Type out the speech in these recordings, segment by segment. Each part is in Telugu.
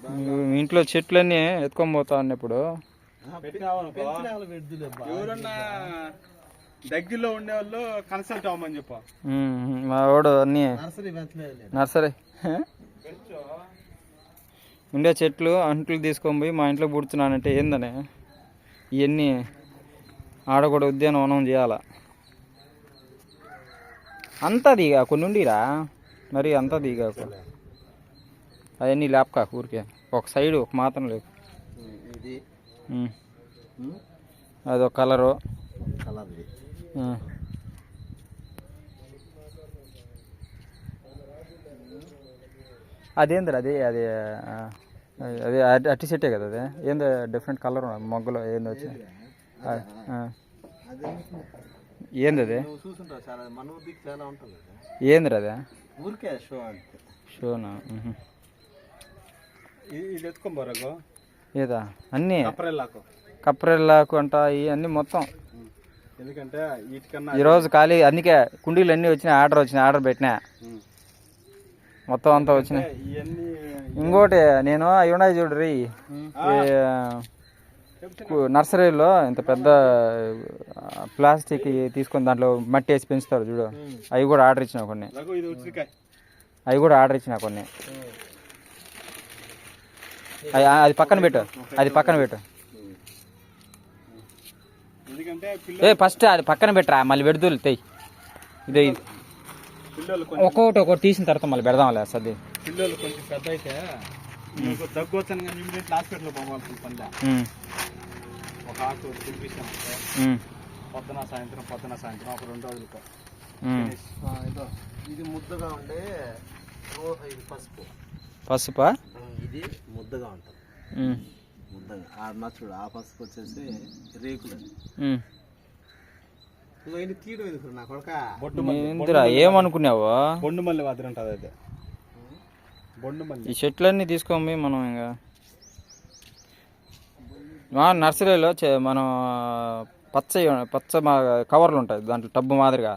మీ ఇంట్లో చెట్లన్నీ ఎత్తుకొని పోతా ఉన్నప్పుడు ఎవరన్నా దగ్గరలో ఉండేవాళ్ళు కన్సల్ట్ అవ్వమని చెప్పు. మా వాడు అన్నీ నర్సరీ ఉండే చెట్లు అంట్లు తీసుకొని పోయి మా ఇంట్లో పుడుతున్నానంటే ఏందనే ఇవన్నీ ఆడ కూడా ఉద్యానవనం చేయాల. అంతా దిగా కొన్ని ఉండిరా మరి అంతా దిగాకు అవన్నీ లేపకాకు ఊరికే ఒక సైడ్ ఒక మాత్రం లేవు. అదొక కలరు అదేంద్ర అది అది అదే అట్టి చెట్టే కదా అదే ఏందో డిఫరెంట్ కలర్ మొగ్గలో ఏందో వచ్చి ఏంది అది ఏంద్ర అదే షోనా ఏదా అన్నీ కప్రెల్లాకు అంట ఇవన్నీ మొత్తం. ఎందుకంటే ఈరోజు ఖాళీ అందుకే కుండీలు అన్నీ వచ్చినాయి. ఆర్డర్ పెట్టినా మొత్తం అంతా వచ్చినాయి. ఇంకోటి నేను అవి ఉన్నాయి చూడరి నర్సరీలో ఇంత పెద్ద ప్లాస్టిక్ తీసుకొని దాంట్లో మట్టి వేసి పెంచుతారు చూడు, అవి కూడా ఆర్డర్ ఇచ్చిన కొన్ని. అది పక్కన పెట్టు ఫస్ట్ అది పక్కన పెట్టరా మళ్ళీ పెడుతులు తెయ్యి. ఇదే ఒక్కొక్కటి తీసిన తర్వాత మళ్ళీ పెడదాంలే సర్ది. పిల్లలు కొంచెం పెద్ద అయితే దగ్గు వచ్చాను కానీ ఇమీడియట్ హాస్పిటల్ పోవాల్సిన పని. ఒక ఆకు తినిపిస్తానంటే పొద్దున సాయంత్రం ఒక 2 రోజులకి. ఇది ముద్దగా ఉండే ఇది పసుపా ఇది ముద్దగా ఉంటుంది. ముద్దగా ఆ నచ్చుడు ఆ పసుపు వచ్చేసి రేకులు. తీయడం ఎందుకు నా కొడక ఏమనుకున్నావు? బొండు మల్లి వాద్ర ఉంటుంది అది. ఈ చెట్లన్నీ తీసుకోమి మనం ఇంకా నర్సరీలో మనం పచ్చ కవర్లు ఉంటాయి దాంట్లో టబ్బు మాదిరిగా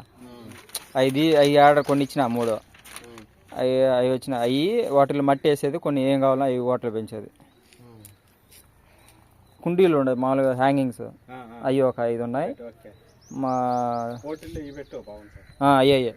అవి ఆర్డర్ కొన్ని ఇచ్చిన 3 అవి వచ్చిన అవి వాటిలో మట్టి వేసేది, కొన్ని ఏం కావాలో అవి వాటిలో పెంచేది. కుండీలు ఉండేది మామూలుగా హ్యాంగింగ్స్ అవి ఒక 5 ఉన్నాయి. మా అయ్యే